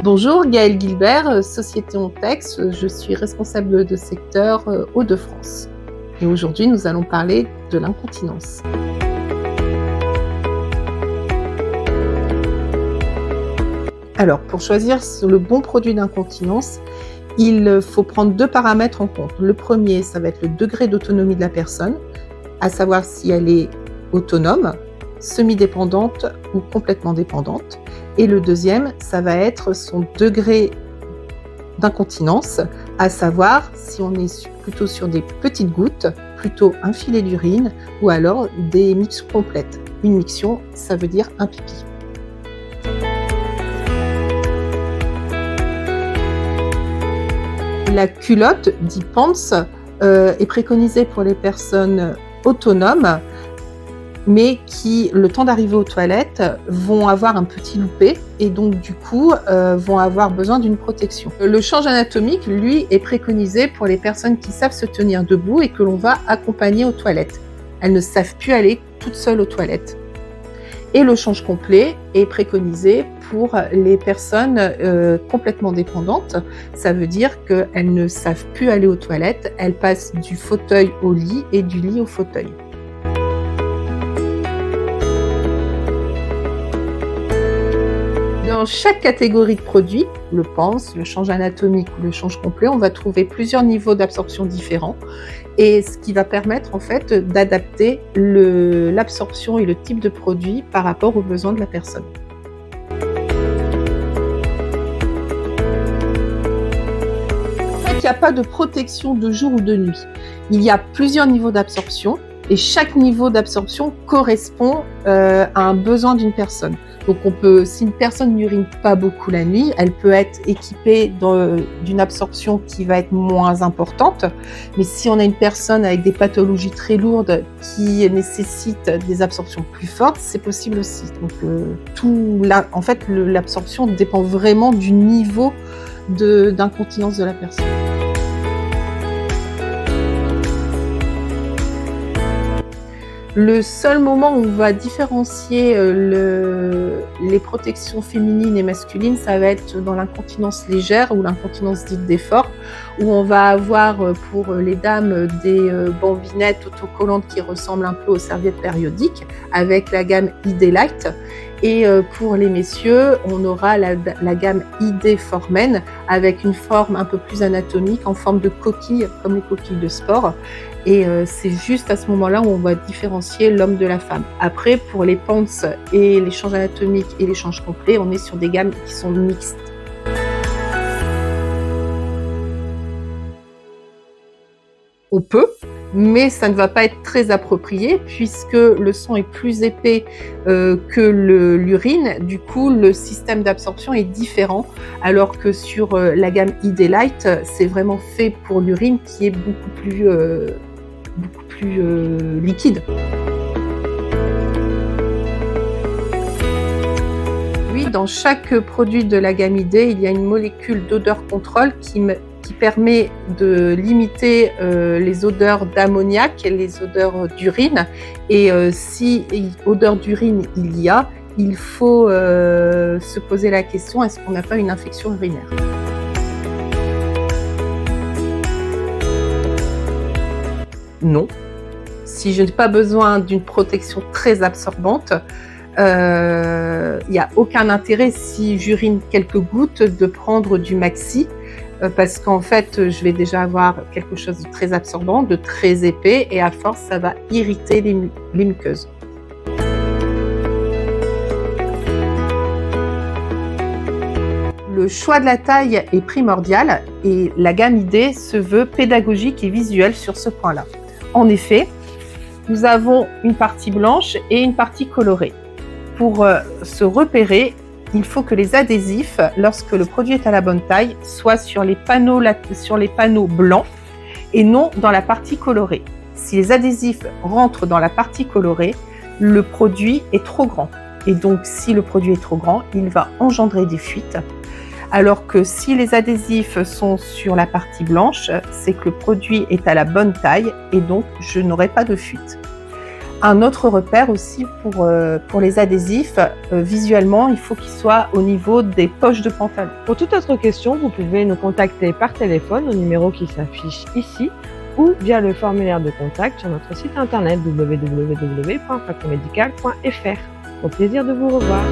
Bonjour, Gaëlle Gilbert, Société Ontex, je suis responsable de secteur Hauts-de-France. Et aujourd'hui, nous allons parler de l'incontinence. Alors, pour choisir le bon produit d'incontinence, il faut prendre deux paramètres en compte. Le premier, ça va être le degré d'autonomie de la personne, à savoir si elle est autonome, semi-dépendante ou complètement dépendante. Et le deuxième, ça va être son degré d'incontinence, à savoir si on est plutôt sur des petites gouttes, plutôt un filet d'urine ou alors des mictions complètes. Une miction, ça veut dire un pipi. La culotte, dit pants, est préconisée pour les personnes autonomes, mais qui, le temps d'arriver aux toilettes, vont avoir un petit loupé et donc du coup vont avoir besoin d'une protection. Le change anatomique, lui, est préconisé pour les personnes qui savent se tenir debout et que l'on va accompagner aux toilettes. Elles ne savent plus aller toutes seules aux toilettes. Et le change complet est préconisé pour les personnes complètement dépendantes. Ça veut dire qu'elles ne savent plus aller aux toilettes, elles passent du fauteuil au lit et du lit au fauteuil. Dans chaque catégorie de produits, le PANS, le change anatomique ou le change complet, on va trouver plusieurs niveaux d'absorption différents et ce qui va permettre en fait d'adapter l'absorption et le type de produit par rapport aux besoins de la personne. Il n'y a pas de protection de jour ou de nuit. Il y a plusieurs niveaux d'absorption et chaque niveau d'absorption correspond à un besoin d'une personne. Donc si une personne n'urine pas beaucoup la nuit, elle peut être équipée d'une absorption qui va être moins importante. Mais si on a une personne avec des pathologies très lourdes qui nécessitent des absorptions plus fortes, c'est possible aussi. Donc l'absorption dépend vraiment du niveau d'incontinence de la personne. Le seul moment où on va différencier les protections féminines et masculines, ça va être dans l'incontinence légère ou l'incontinence dite d'effort, où on va avoir pour les dames des bambinettes autocollantes qui ressemblent un peu aux serviettes périodiques, avec la gamme ID Light. Et pour les messieurs, on aura la gamme ID Formen, avec une forme un peu plus anatomique, en forme de coquille, comme les coquilles de sport. Et c'est juste à ce moment-là où on va différencier l'homme de la femme. Après, pour les pants et les changes anatomiques et les changes complets, on est sur des gammes qui sont mixtes. On peut, mais ça ne va pas être très approprié puisque le sang est plus épais que l'urine. Du coup, le système d'absorption est différent, alors que sur la gamme ID Light, c'est vraiment fait pour l'urine qui est beaucoup plus liquide. Oui, dans chaque produit de la gamme ID, il y a une molécule d'odeur contrôle qui permet de limiter les odeurs d'ammoniac et les odeurs d'urine. Et si odeur d'urine il y a, il faut se poser la question, est-ce qu'on n'a pas une infection urinaire ? Non. Si je n'ai pas besoin d'une protection très absorbante, il n'y a aucun intérêt si j'urine quelques gouttes de prendre du maxi parce qu'en fait, je vais déjà avoir quelque chose de très absorbant, de très épais et à force, ça va irriter les muqueuses. Le choix de la taille est primordial et la gamme ID se veut pédagogique et visuelle sur ce point-là. En effet, nous avons une partie blanche et une partie colorée. Pour se repérer, il faut que les adhésifs, lorsque le produit est à la bonne taille, soient sur les panneaux blancs et non dans la partie colorée. Si les adhésifs rentrent dans la partie colorée, le produit est trop grand. Et donc, si le produit est trop grand, il va engendrer des fuites. Alors que si les adhésifs sont sur la partie blanche, c'est que le produit est à la bonne taille et donc je n'aurai pas de fuite. Un autre repère aussi pour les adhésifs, visuellement, il faut qu'ils soient au niveau des poches de pantalon. Pour toute autre question, vous pouvez nous contacter par téléphone au numéro qui s'affiche ici ou via le formulaire de contact sur notre site internet www.facomedical.fr. Au plaisir de vous revoir.